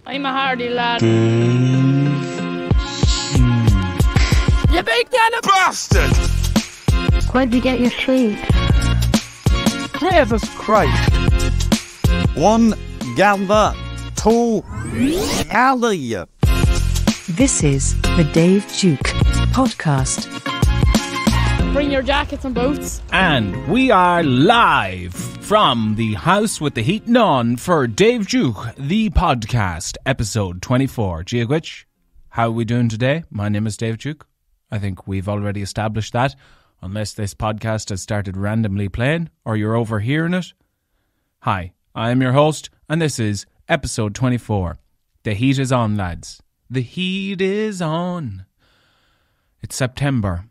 I'm a hardy lad. You big yellow bastard! Where'd you get your sleep? Jesus Christ. One gather, two alley. This is the Dave Duke podcast. Bring your jackets and boots. And we are live from the house with the heating on for Dave Duke, the podcast, episode 24. Giagwich, how are we doing today? My name is Dave Duke. I think we've already established that, unless this podcast has started randomly playing or you're overhearing it. Hi, I am your host, and this is episode 24. The heat is on, lads. The heat is on. It's September.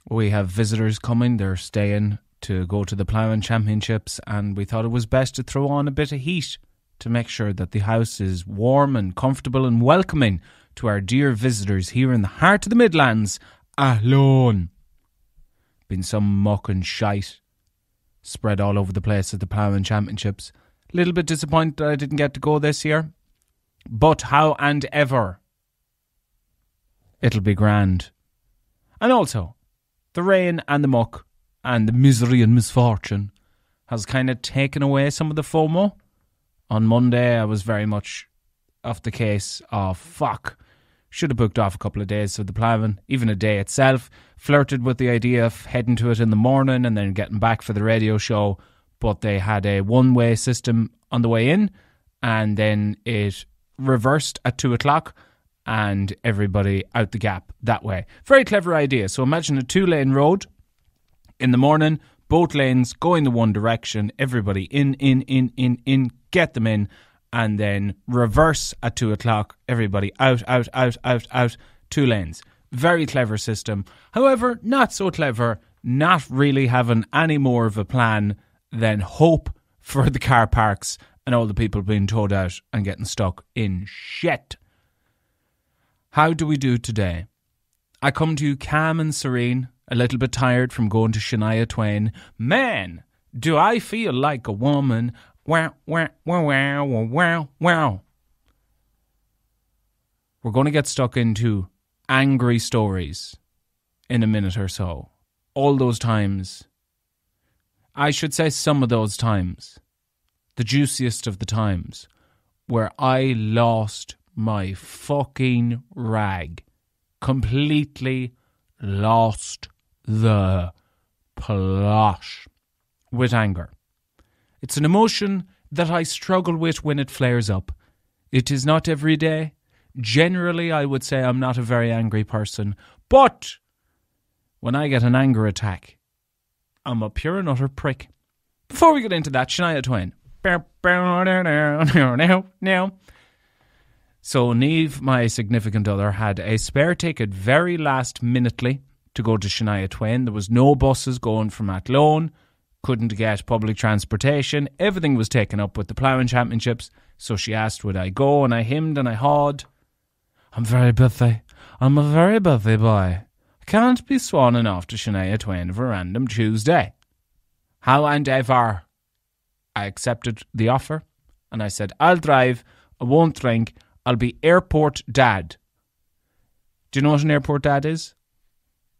We have visitors coming. They're staying to go to the Ploughing Championships, and we thought it was best to throw on a bit of heat to make sure that the house is warm and comfortable and welcoming to our dear visitors here in the heart of the Midlands. Alone. Been some muck and shite spread all over the place at the Ploughing Championships. A little bit disappointed that I didn't get to go this year, but how and ever, it'll be grand. And also, the rain and the muck and the misery and misfortune has kind of taken away some of the FOMO. On Monday, I was very much off the case of fuck. Should have booked off a couple of days for the ploughing, even a day itself. Flirted with the idea of heading to it in the morning and then getting back for the radio show. But they had a one-way system on the way in, and then it reversed at 2 o'clock. And everybody out the gap that way. Very clever idea. So imagine a 2-lane road in the morning, both lanes going the one direction, everybody in, get them in, and then reverse at 2 o'clock, everybody out, 2 lanes. Very clever system. However, not so clever, not really having any more of a plan than hope for the car parks and all the people being towed out and getting stuck in shit. How do we do today? I come to you calm and serene, a little bit tired from going to Shania Twain. Man, do I feel like a woman. Wow, wow, wow, wow, wow, wow. We're going to get stuck into angry stories in a minute or so. All those times. I should say some of those times. The juiciest of the times where I lost my fucking rag. Completely lost the plot with anger. It's an emotion that I struggle with when it flares up. It is not every day. Generally, I would say I'm not a very angry person. But when I get an anger attack, I'm a pure and utter prick. Before we get into that, Shania Twain. Now. So Niamh, my significant other, had a spare ticket very last minutely to go to Shania Twain. There was no buses going from Athlone, couldn't get public transportation. Everything was taken up with the Ploughing Championships. So she asked would I go, and I hemmed and I hawed. I'm very busy. I'm a very busy boy. I can't be swanning off to Shania Twain of a random Tuesday. How and ever. I accepted the offer and I said, I'll drive, I won't drink, I'll be airport dad. Do you know what an airport dad is?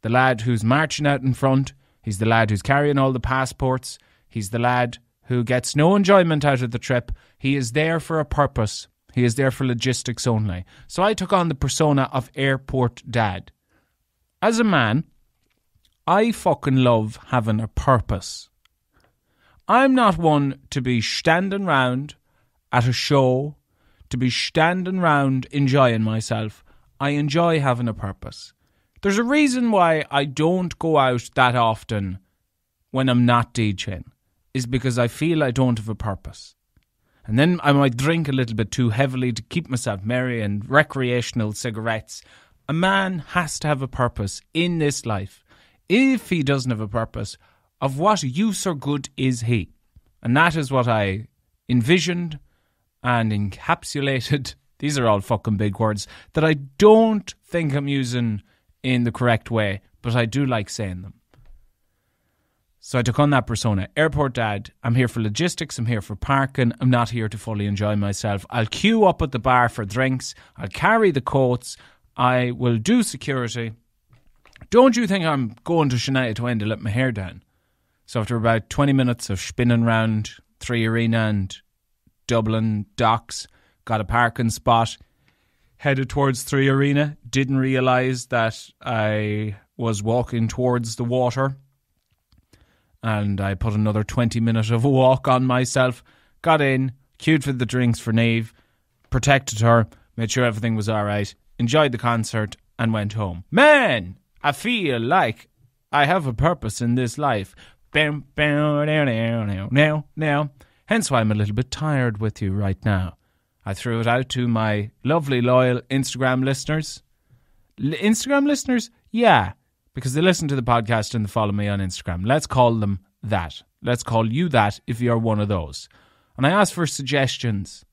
The lad who's marching out in front. He's the lad who's carrying all the passports. He's the lad who gets no enjoyment out of the trip. He is there for a purpose. He is there for logistics only. So I took on the persona of airport dad. As a man, I fucking love having a purpose. I'm not one to be standing round at a show, to be standing round enjoying myself. I enjoy having a purpose. There's a reason why I don't go out that often when I'm not DJing, is because I feel I don't have a purpose. And then I might drink a little bit too heavily to keep myself merry and recreational cigarettes. A man has to have a purpose in this life. If he doesn't have a purpose, of what use or good is he? And that is what I envisioned and encapsulated. These are all fucking big words that I don't think I'm using in the correct way, but I do like saying them. So I took on that persona. Airport dad, I'm here for logistics, I'm here for parking, I'm not here to fully enjoy myself. I'll queue up at the bar for drinks, I'll carry the coats, I will do security. Don't you think I'm going to Shania Twain to let my hair down? So after about 20 minutes of spinning round Three Arena and Dublin docks, got a parking spot, headed towards Three Arena, didn't realise that I was walking towards the water, and I put another 20 minutes of a walk on myself, got in, queued for the drinks for Niamh, protected her, made sure everything was alright, enjoyed the concert and went home. Man, I feel like I have a purpose in this life. Now. Hence why I'm a little bit tired with you right now. I threw it out to my lovely, loyal Instagram listeners. Instagram listeners? Yeah, because they listen to the podcast and they follow me on Instagram. Let's call them that. Let's call you that if you're one of those. And I asked for suggestions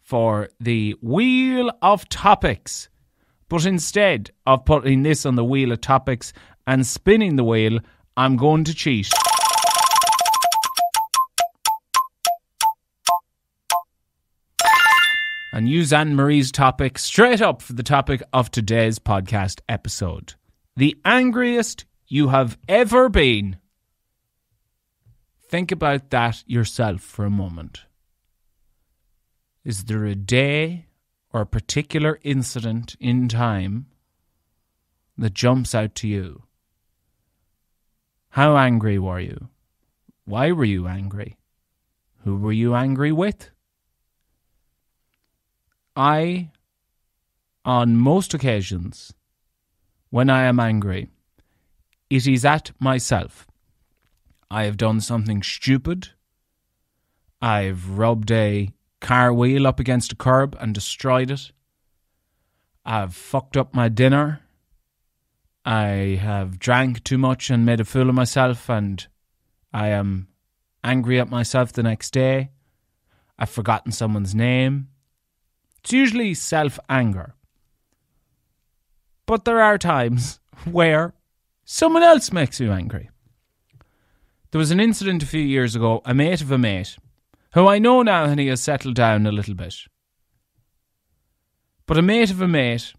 for the Wheel of Topics. But instead of putting this on the Wheel of Topics and spinning the wheel, I'm going to cheat. And use Anne-Marie's topic straight up for the topic of today's podcast episode. The angriest you have ever been. Think about that yourself for a moment. Is there a day or a particular incident in time that jumps out to you? How angry were you? Why were you angry? Who were you angry with? I, on most occasions, when I am angry, it is at myself. I have done something stupid. I've rubbed a car wheel up against a curb and destroyed it. I've fucked up my dinner. I have drank too much and made a fool of myself, and I am angry at myself the next day. I've forgotten someone's name. It's usually self-anger. But there are times where someone else makes you angry. There was an incident a few years ago, a mate of a mate, who I know now and he has settled down a little bit. But a mate of a mate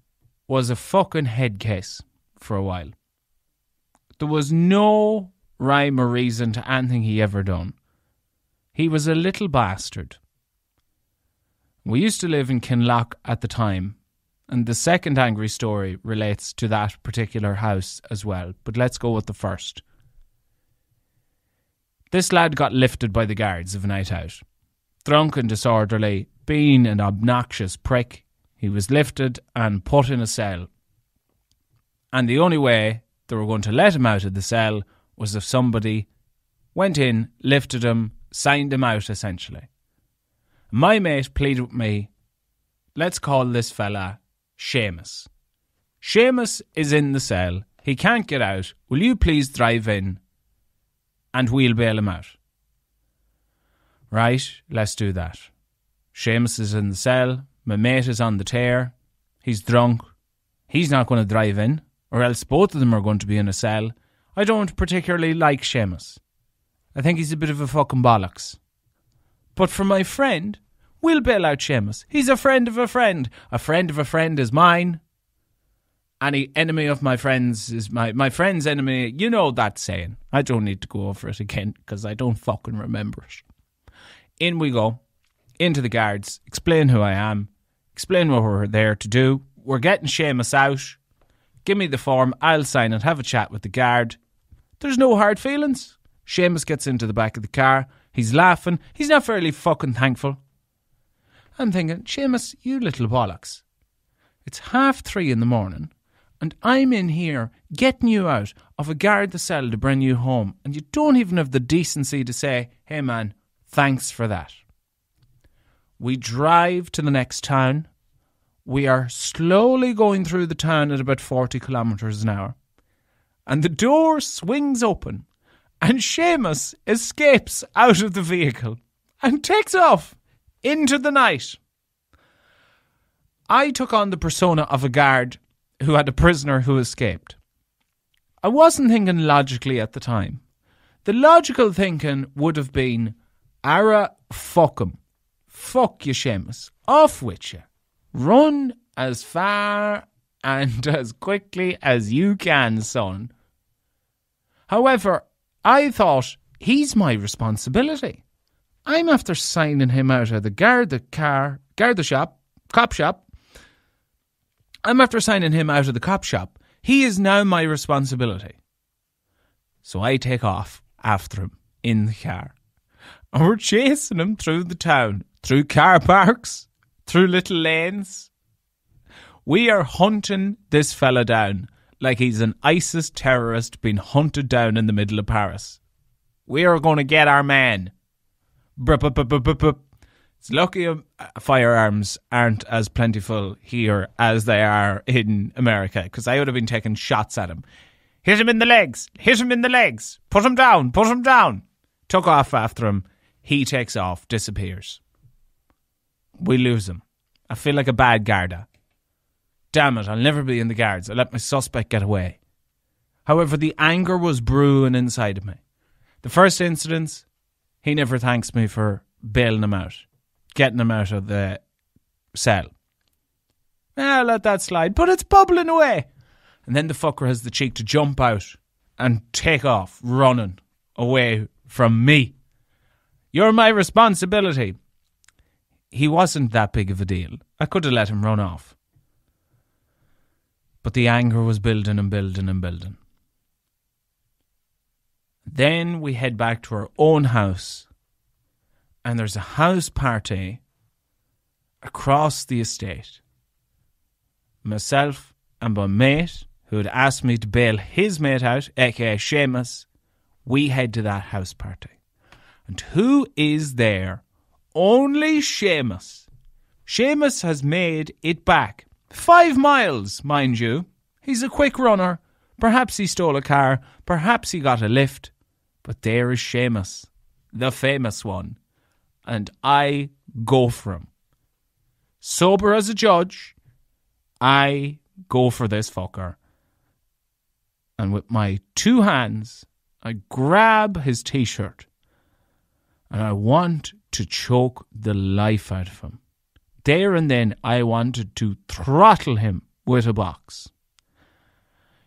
was a fucking head case for a while. There was no rhyme or reason to anything he ever done. He was a little bastard. We used to live in Kinloch at the time, and the second angry story relates to that particular house as well, but let's go with the first. This lad got lifted by the guards of a night out. Drunk and disorderly, being an obnoxious prick, he was lifted and put in a cell. And the only way they were going to let him out of the cell was if somebody went in, lifted him, signed him out essentially. My mate pleaded with me, let's call this fella Seamus. Seamus is in the cell. He can't get out. Will you please drive in and we'll bail him out? Right, let's do that. Seamus is in the cell. My mate is on the tear. He's drunk. He's not going to drive in, or else both of them are going to be in a cell. I don't particularly like Seamus. I think he's a bit of a fucking bollocks. But for my friend, we'll bail out Seamus. He's a friend of a friend. A friend of a friend is mine. Any enemy of my friends is my friend's enemy. You know that saying. I don't need to go over it again because I don't fucking remember it. In we go. Into the guards. Explain who I am. Explain what we're there to do. We're getting Seamus out. Give me the form. I'll sign it. Have a chat with the guard. There's no hard feelings. Seamus gets into the back of the car. He's laughing. He's not fairly fucking thankful. I'm thinking, Seamus, you little bollocks. It's 3:30 in the morning and I'm in here getting you out of a guard the cell to bring you home, and you don't even have the decency to say, hey man, thanks for that. We drive to the next town. We are slowly going through the town at about 40 kilometres an hour. And the door swings open and Seamus escapes out of the vehicle and takes off into the night. I took on the persona of a guard who had a prisoner who escaped. I wasn't thinking logically at the time The logical thinking would have been, Ara, fuck him. Fuck you, Seamus. Off with you. Run as far and as quickly as you can, son. However, I thought, he's my responsibility. I'm after signing him out of the cop shop. I'm after signing him out of the cop shop. He is now my responsibility. So I take off after him in the car. And we're chasing him through the town, through car parks, through little lanes. We are hunting this fella down like he's an ISIS terrorist being hunted down in the middle of Paris. We are going to get our man. It's lucky firearms aren't as plentiful here as they are in America, because I would have been taking shots at him. Hit him in the legs. Hit him in the legs. Put him down. Put him down. Took off after him. He takes off, disappears. We lose him. I feel like a bad Garda. Damn it, I'll never be in the Guards. I let my suspect get away. However, the anger was brewing inside of me. The first incident, he never thanks me for bailing him out, getting him out of the cell. I'll let that slide, but it's bubbling away. And then the fucker has the cheek to jump out and take off, running away from me. You're my responsibility. He wasn't that big of a deal. I could have let him run off. But the anger was building and building and building. Then we head back to our own house, and there's a house party across the estate. Myself and my mate, who had asked me to bail his mate out, aka Seamus, we head to that house party. And who is there? Only Seamus. Seamus has made it back. 5 miles, mind you. He's a quick runner. Perhaps he stole a car. Perhaps he got a lift. But there is Seamus, the famous one. And I go for him. Sober as a judge, I go for this fucker. And with my 2 hands, I grab his t-shirt. And I want to choke the life out of him. There and then, I wanted to throttle him with a box.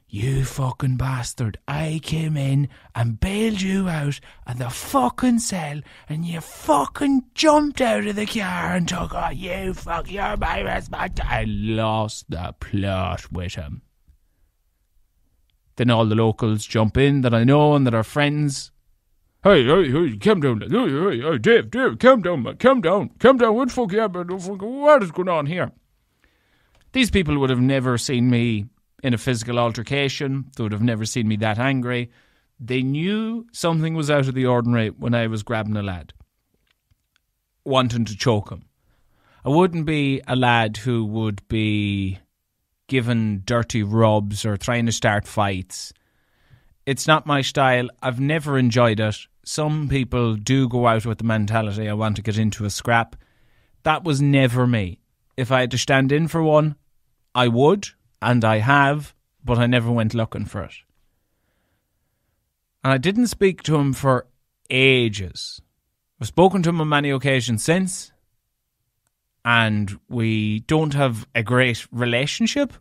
You fucking bastard. I came in and bailed you out of the fucking cell and you fucking jumped out of the car and took off. You fuck, you're my responsibility. I lost the plot with him. Then all the locals jump in that I know and that are friends. Hey, calm down. Hey, Dave, calm down, man. Calm down. What the fuck happened? What is going on here? These people would have never seen me in a physical altercation. They would have never seen me that angry. They knew something was out of the ordinary when I was grabbing a lad, wanting to choke him. I wouldn't be a lad who would be given dirty rubs or trying to start fights. It's not my style. I've never enjoyed it. Some people do go out with the mentality, I want to get into a scrap. That was never me. If I had to stand in for one, I would, and I have, but I never went looking for it. And I didn't speak to him for ages. I've spoken to him on many occasions since, and we don't have a great relationship,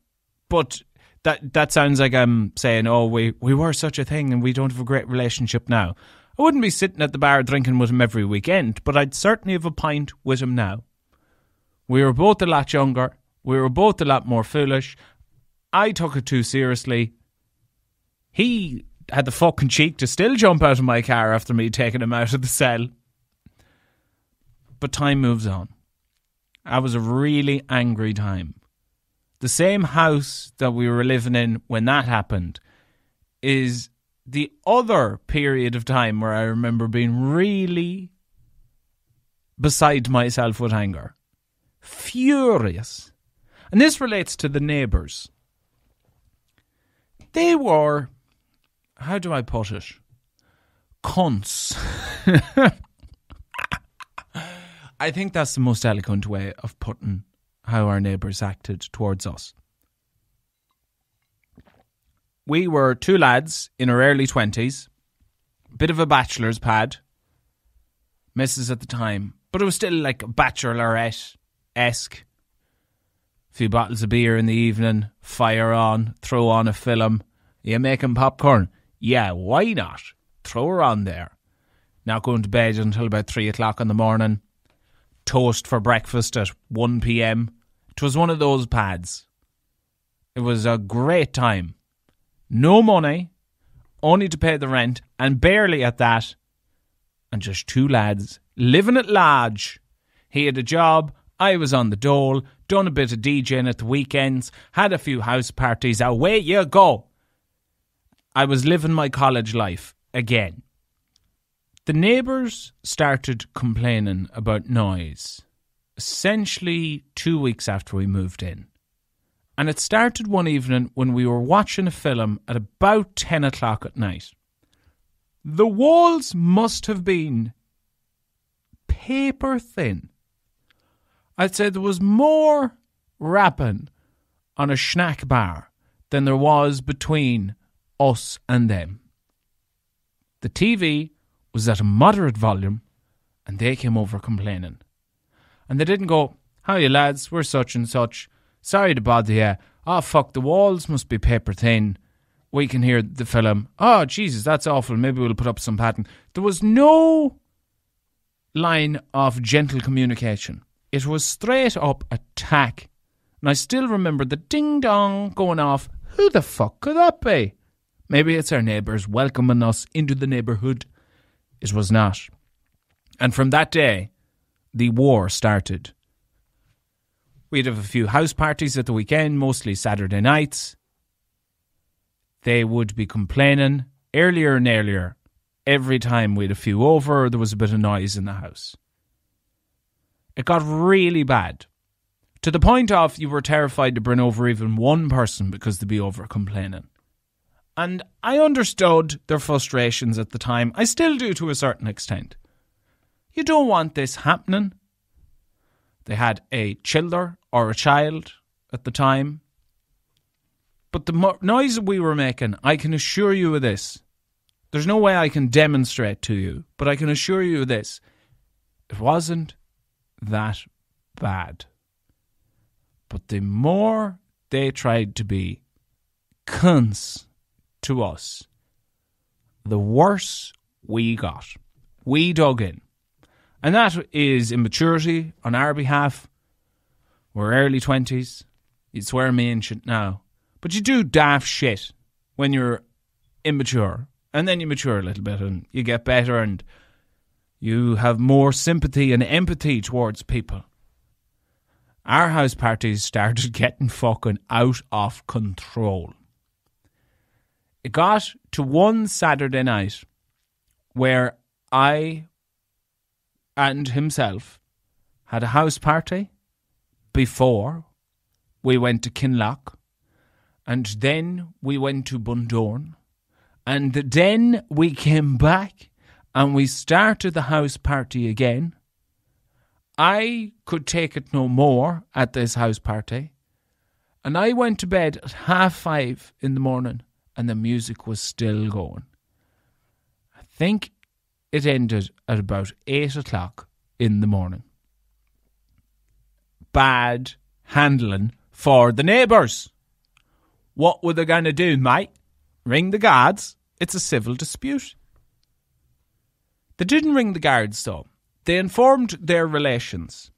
but that sounds like I'm saying, oh, we were such a thing and we don't have a great relationship now. I wouldn't be sitting at the bar drinking with him every weekend, but I'd certainly have a pint with him now. We were both a lot younger. We were both a lot more foolish. I took it too seriously. He had the fucking cheek to still jump out of my car after me taking him out of the cell. But time moves on. I was a really angry time. The same house that we were living in when that happened is the other period of time where I remember being really beside myself with anger. Furious. And this relates to the neighbours. They were, how do I put it? Cunts. I think that's the most eloquent way of putting how our neighbours acted towards us. We were 2 lads in our early 20s. bit of a bachelor's pad. Misses at the time. But it was still like a bachelorette-esque. A few bottles of beer in the evening, fire on, throw on a film. Are you making popcorn? Yeah, why not? Throw her on there. Not going to bed until about 3 o'clock in the morning. Toast for breakfast at 1 p.m. It was one of those pads. It was a great time. No money, only to pay the rent, and barely at that. And just two lads living at large. He had a job, I was on the dole, done a bit of DJing at the weekends, had a few house parties. Away you go. I was living my college life again. The neighbours started complaining about noise, essentially 2 weeks after we moved in. And it started one evening when we were watching a film at about 10 o'clock at night. The walls must have been paper thin. I'd say there was more rapping on a snack bar than there was between us and them. The TV was at a moderate volume and they came over complaining. And they didn't go, "How you lads, we're such and such. Sorry to bother you. Oh fuck, the walls must be paper thin. We can hear the film. Oh Jesus, that's awful. Maybe we'll put up some pattern." There was no line of gentle communication. It was straight up attack. And I still remember the ding dong going off. Who the fuck could that be? Maybe it's our neighbours welcoming us into the neighbourhood. It was not. And from that day, the war started. We'd have a few house parties at the weekend, mostly Saturday nights. They would be complaining earlier and earlier. Every time we'd a few over, there was a bit of noise in the house. It got really bad. To the point of you were terrified to bring over even one person because they'd be over complaining. And I understood their frustrations at the time. I still do to a certain extent. You don't want this happening. They had a childer or a child at the time. But the noise we were making, I can assure you of this. There's no way I can demonstrate to you, but I can assure you of this. It wasn't that bad. But the more they tried to be cunts to us, the worse we got. We dug in. And that is immaturity on our behalf. We're early 20s. You'd swear me ancient now. But you do daft shit when you're immature. And then you mature a little bit and you get better and you have more sympathy and empathy towards people. Our house parties started getting fucking out of control. It got to one Saturday night where I and himself had a house party before we went to Kinloch, and then we went to Bundoran, and then we came back and we started the house party again. I could take it no more at this house party, and I went to bed at 5:30 in the morning and the music was still going. I think it ended at about 8 o'clock in the morning. Bad handling for the neighbours. What were they going to do, mate? Ring the guards? It's a civil dispute. They didn't ring the guards, though. They informed their relations.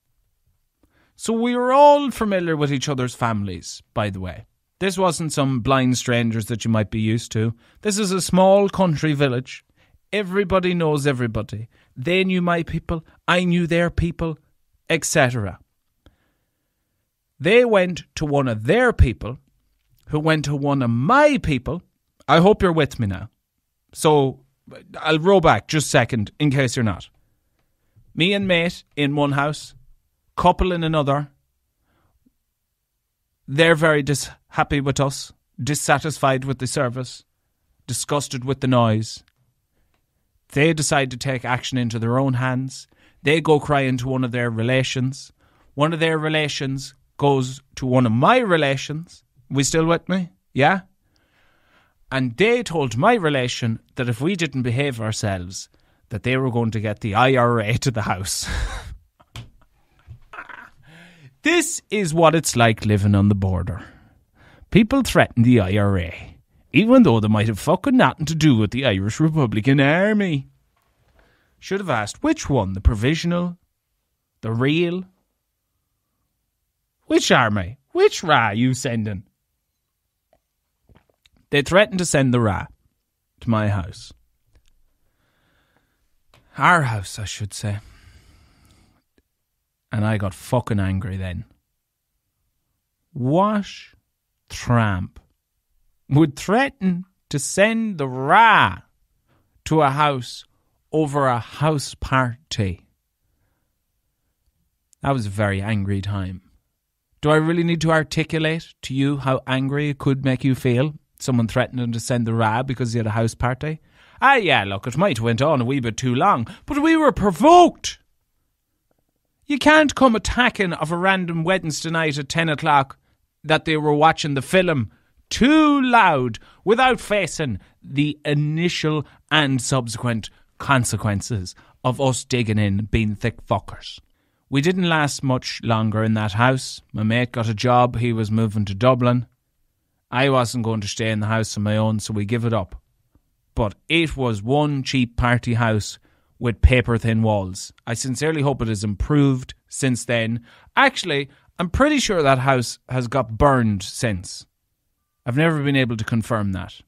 So we were all familiar with each other's families, by the way. This wasn't some blind strangers that you might be used to. This is a small country village. Everybody knows everybody. They knew my people, I knew their people, etc. They went to one of their people, who went to one of my people. I hope you're with me now. So I'll roll back just a second in case you're not. Me and mate in one house, couple in another. They're very happy with us, dissatisfied with the service, disgusted with the noise. They decide to take action into their own hands. They go crying to one of their relations. One of their relations goes to one of my relations. We still with me? Yeah? And they told my relation that if we didn't behave ourselves, that they were going to get the IRA to the house. This is what it's like living on the border. People threaten the IRA, even though they might have fucking nothing to do with the Irish Republican Army. Should have asked, which one? The provisional? The real? Which army? Which RA you sending? They threatened to send the RA to my house. Our house, I should say. And I got fucking angry then. What tramp would threaten to send the RA to a house over a house party? That was a very angry time. Do I really need to articulate to you how angry it could make you feel? Someone threatening to send the RA because he had a house party? Ah, yeah, look, it might have went on a wee bit too long, but we were provoked. You can't come attacking of a random Wednesday night at 10 o'clock that they were watching the film too loud without facing the initial and subsequent consequences of us digging in being thick fuckers. We didn't last much longer in that house. My mate got a job. He was moving to Dublin. I wasn't going to stay in the house on my own, so we give it up. But it was one cheap party house with paper-thin walls. I sincerely hope it has improved since then. Actually, I'm pretty sure that house has got burned since. I've never been able to confirm that.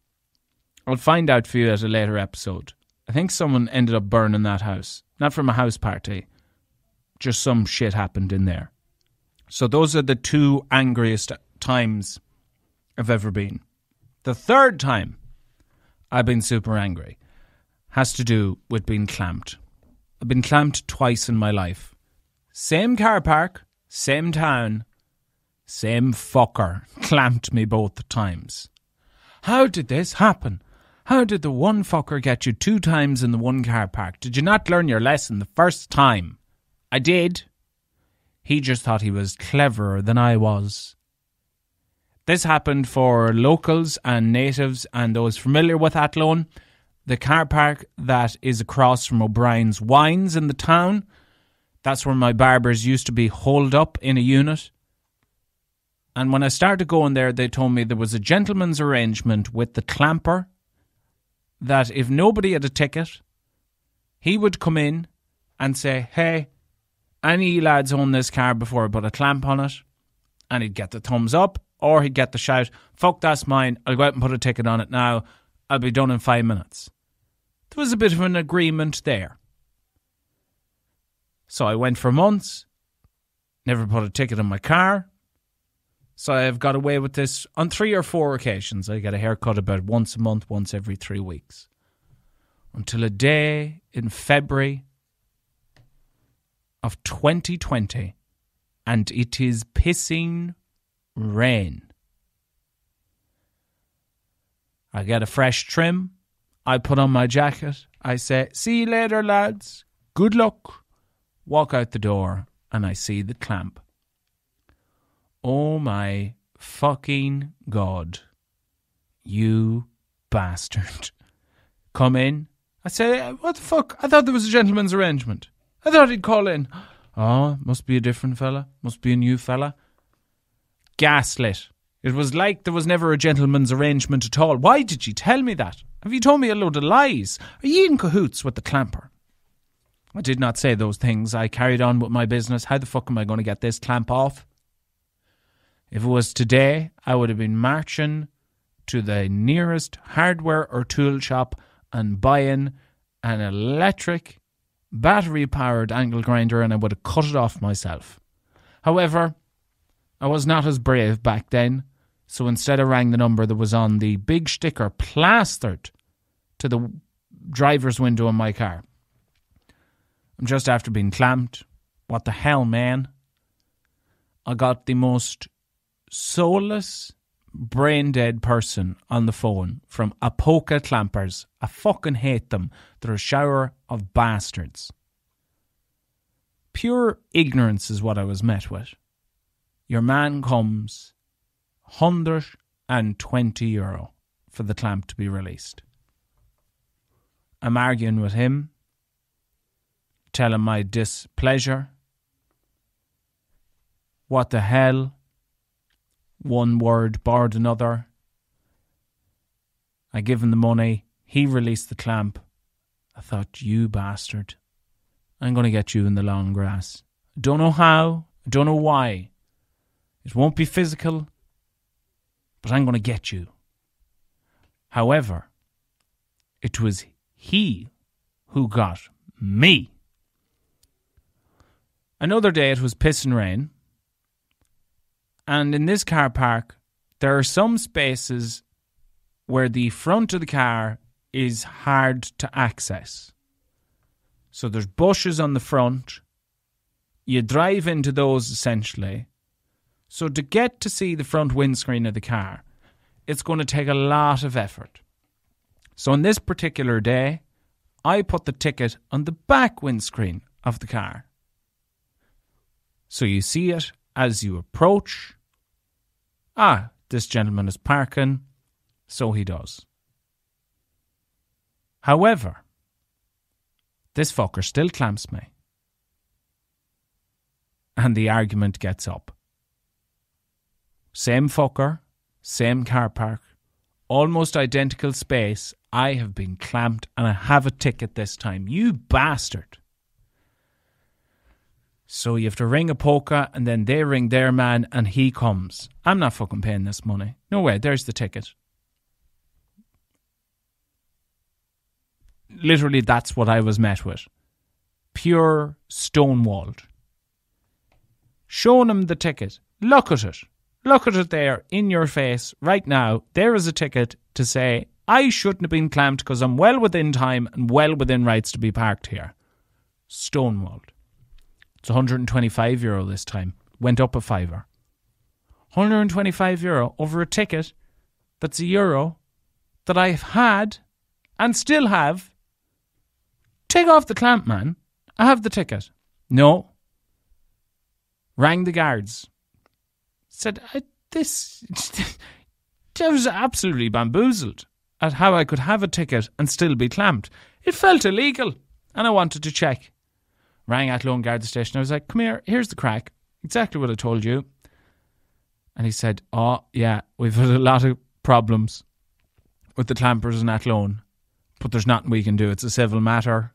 I'll find out for you at a later episode. I think someone ended up burning that house. Not from a house party. Just some shit happened in there. So those are the two angriest times I've ever been. The third time I've been super angry has to do with being clamped. I've been clamped twice in my life. Same car park, same town, same fucker clamped me both times. How did this happen? How did the one fucker get you 2 times in the one car park? Did you not learn your lesson the first time? I did. He just thought he was cleverer than I was. This happened for locals and natives and those familiar with Athlone. The car park that is across from O'Brien's Wines in the town. That's where my barbers used to be holed up in a unit. And when I started going there, they told me there was a gentleman's arrangement with the clamper that if nobody had a ticket, he would come in and say, hey, any lads own this car before I put a clamp on it? And he'd get the thumbs up. Or he'd get the shout, fuck, that's mine, I'll go out and put a ticket on it now, I'll be done in 5 minutes. There was a bit of an agreement there. So I went for months, never put a ticket on my car. So I've got away with this on 3 or 4 occasions. I get a haircut about once a month, once every 3 weeks. Until a day in February of 2020, and it is pissing rain. I get a fresh trim. I put on my jacket. I say, see you later, lads. Good luck. Walk out the door and I see the clamp. Oh my fucking God. You bastard. Come in. I say, what the fuck? I thought there was a gentleman's arrangement. I thought he'd call in. Oh, must be a different fella. Must be a new fella. Gaslit. It was like there was never a gentleman's arrangement at all. Why did you tell me that? Have you told me a load of lies? Are you in cahoots with the clamper? I did not say those things. I carried on with my business. How the fuck am I going to get this clamp off? If it was today, I would have been marching to the nearest hardware or tool shop and buying an electric, battery-powered angle grinder, and I would have cut it off myself. However, I was not as brave back then, so instead I rang the number that was on the big sticker plastered to the driver's window in my car. I'm just after being clamped. What the hell, man? I got the most soulless, brain-dead person on the phone from Apoca Clampers. I fucking hate them. They're a shower of bastards. Pure ignorance is what I was met with. Your man comes, €120 for the clamp to be released. I'm arguing with him, telling my displeasure. What the hell? One word borrowed another. I give him the money. He released the clamp. I thought, you bastard. I'm going to get you in the long grass. I don't know how. I don't know why. It won't be physical, but I'm going to get you. However, it was he who got me. Another day it was pissing rain. And in this car park, there are some spaces where the front of the car is hard to access. So there's bushes on the front. You drive into those essentially. So to get to see the front windscreen of the car, it's going to take a lot of effort. So on this particular day, I put the ticket on the back windscreen of the car. So you see it as you approach. This gentleman is parking. So he does. However, this fucker still clamps me. And the argument gets up. Same fucker, same car park, almost identical space. I have been clamped and I have a ticket this time. You bastard. So you have to ring a polka and then they ring their man and he comes. I'm not fucking paying this money. No way, there's the ticket. Literally, that's what I was met with. Pure stonewalled. Showing him the ticket. Look at it. Look at it there in your face right now. There is a ticket to say, I shouldn't have been clamped because I'm well within time and well within rights to be parked here. Stonewalled. It's €125 this time. Went up a fiver. €125 over a ticket that's €1 that I've had and still have. Take off the clamp, man. I have the ticket. No. Rang the guards. Said, I was absolutely bamboozled at how I could have a ticket and still be clamped. It felt illegal and I wanted to check. Rang Athlone Garda Station. I was like, come here, here's the crack. Exactly what I told you. And he said, oh, yeah, we've had a lot of problems with the clampers in Athlone, but there's nothing we can do. It's a civil matter.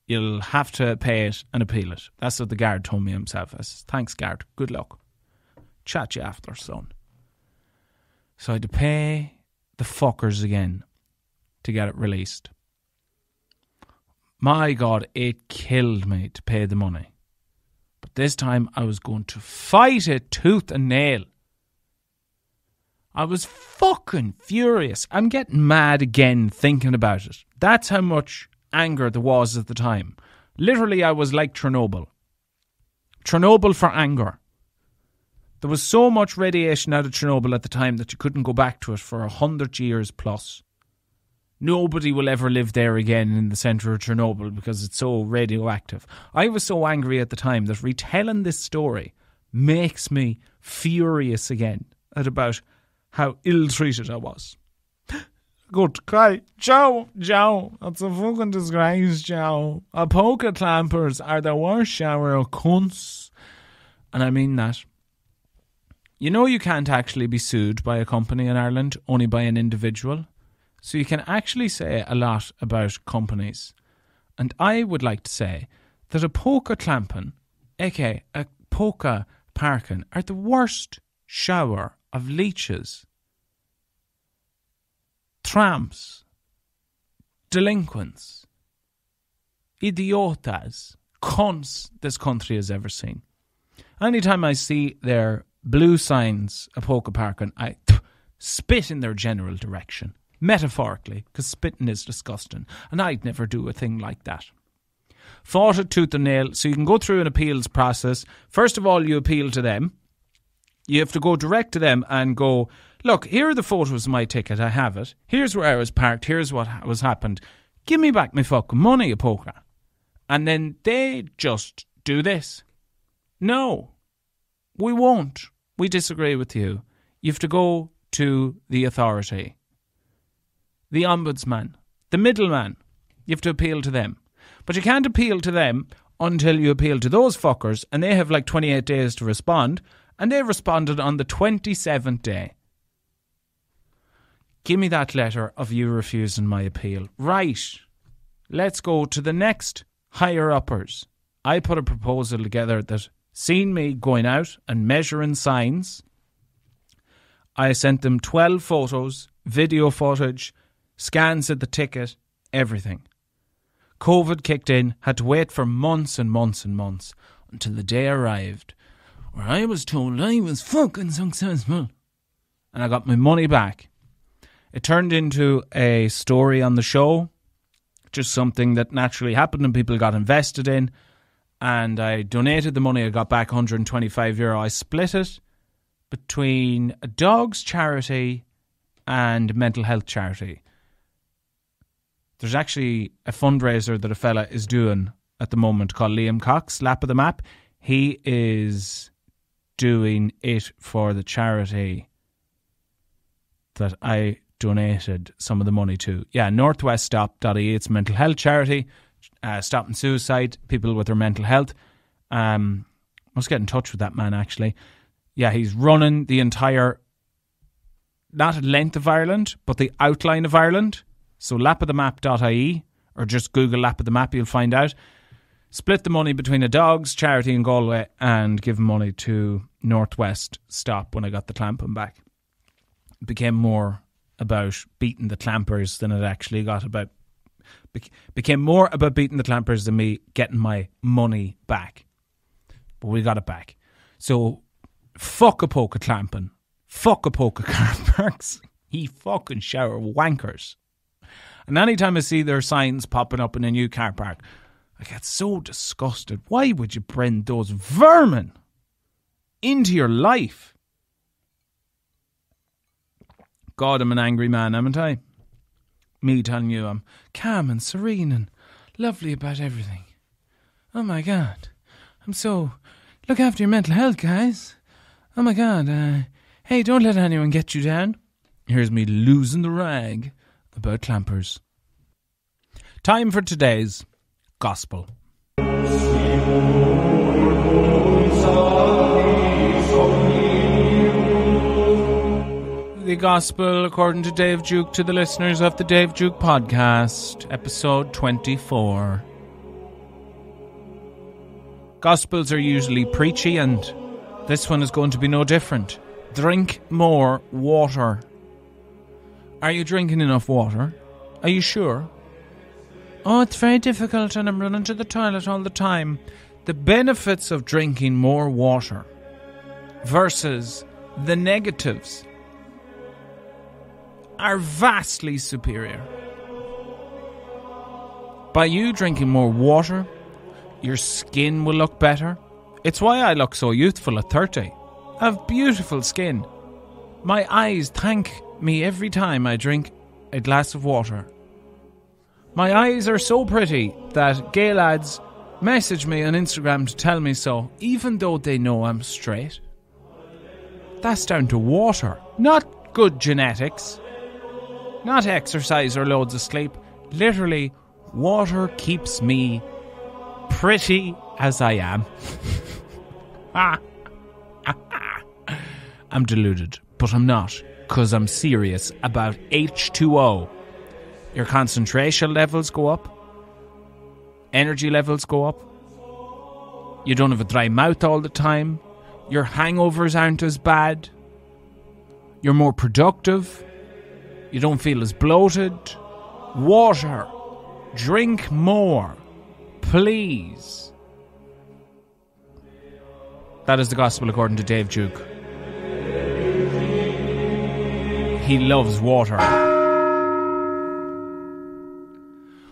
You'll have to pay it and appeal it. That's what the guard told me himself. I said, thanks, guard. Good luck. Chat you after, son. So I had to pay the fuckers again to get it released. My God, it killed me to pay the money. But this time I was going to fight it tooth and nail. I was fucking furious. I'm getting mad again thinking about it. That's how much anger there was at the time. Literally, I was like Chernobyl. Chernobyl for anger. There was so much radiation out of Chernobyl at the time that you couldn't go back to it for 100 years plus. Nobody will ever live there again in the centre of Chernobyl because it's so radioactive. I was so angry at the time that retelling this story makes me furious again at about how ill-treated I was. Good cry. Joe, that's a fucking disgrace, Joe. Polka clampers are the worst shower of cunts. And I mean that. You know you can't actually be sued by a company in Ireland, only by an individual. So you can actually say a lot about companies. And I would like to say that a polka clamping, aka a polka parking, are the worst shower of leeches, tramps, delinquents, idiotas, cunts this country has ever seen. Anytime I see their blue signs of polka parking, I spit in their general direction. Metaphorically, because spitting is disgusting. And I'd never do a thing like that. Fought it tooth and nail. So you can go through an appeals process. First of all, you appeal to them. You have to go direct to them and go, look, here are the photos of my ticket. I have it. Here's where I was parked. Here's what was happened. Give me back my fucking money, a polka. And then they just do this. No, we won't. We disagree with you. You have to go to the authority. the ombudsman, the middleman. You have to appeal to them. But you can't appeal to them until you appeal to those fuckers, and they have like 28 days to respond, and they responded on the 27th day. Give me that letter of you refusing my appeal. Right. Let's go to the next higher-uppers. I put a proposal together that seen me going out and measuring signs. I sent them 12 photos, video footage, scans of the ticket, everything. COVID kicked in, had to wait for months and months and months until the day arrived where I was told I was fucking successful. And I got my money back. It turned into a story on the show, just something that naturally happened and people got invested in. And I donated the money. I got back €125. I split it between a dog's charity and mental health charity. There's actually a fundraiser that a fella is doing at the moment called Liam Cox, Lap of the Map. He is doing it for the charity that I donated some of the money to. Yeah, northweststop.ie. It's a mental health charity, stopping suicide, people with their mental health. Must get in touch with that man, actually. Yeah, he's running the entire, not length of Ireland, but the outline of Ireland. So lapofthemap.ie, or just Google Lap of the Map, you'll find out. Split the money between a dog's charity in Galway and give money to Northwest Stop when I got the clamping back. It became more about beating the clampers than it actually got about. Became more about beating the clampers than me getting my money back. But we got it back. So, fuck a poke of clamping. Fuck a poke of car parks. He fucking shower wankers. And anytime I see their signs popping up in a new car park, I get so disgusted. Why would you bring those vermin into your life? God, I'm an angry man, haven't I? Me telling you I'm calm and serene and lovely about everything. Oh my God. I'm so... Look after your mental health, guys. Oh my God. Hey, don't let anyone get you down. Here's me losing the rag about clampers. Time for today's Gospel. The Gospel according to Dave Duke to the listeners of the Dave Duke Podcast, episode 24. Gospels are usually preachy, and this one is going to be no different. Drink more water. Are you drinking enough water? Are you sure? Oh, it's very difficult and I'm running to the toilet all the time. The benefits of drinking more water versus the negatives are vastly superior. By you drinking more water, your skin will look better. It's why I look so youthful at 30. I have beautiful skin. My eyes thank me every time I drink a glass of water. My eyes are so pretty that gay lads message me on Instagram to tell me so, even though they know I'm straight. That's down to water, not good genetics, not exercise or loads of sleep. Literally, water keeps me pretty as I am. I'm deluded, but I'm not, because I'm serious about H2O. Your concentration levels go up. Energy levels go up. You don't have a dry mouth all the time. Your hangovers aren't as bad. You're more productive. You don't feel as bloated. Water. Drink more. Please. That is the Gospel according to Dave Duke. He loves water.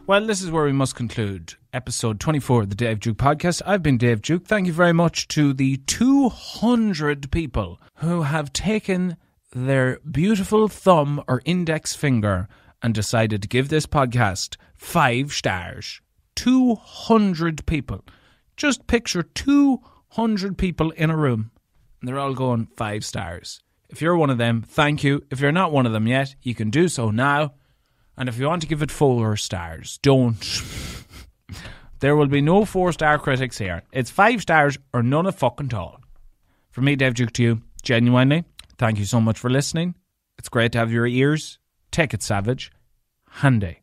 Well, this is where we must conclude episode 24 of the Dave Duke Podcast. I've been Dave Duke. Thank you very much to the 200 people who have taken their beautiful thumb or index finger and decided to give this podcast 5 stars. 200 people. Just picture 200 people in a room and they're all going 5 stars. If you're one of them, thank you. If you're not one of them yet, you can do so now. And if you want to give it 4 stars, don't. There will be no 4-star critics here. It's 5 stars or none of fucking all. From me, Dave Duke, to you, genuinely, thank you so much for listening. It's great to have your ears. Take it savage. Handy.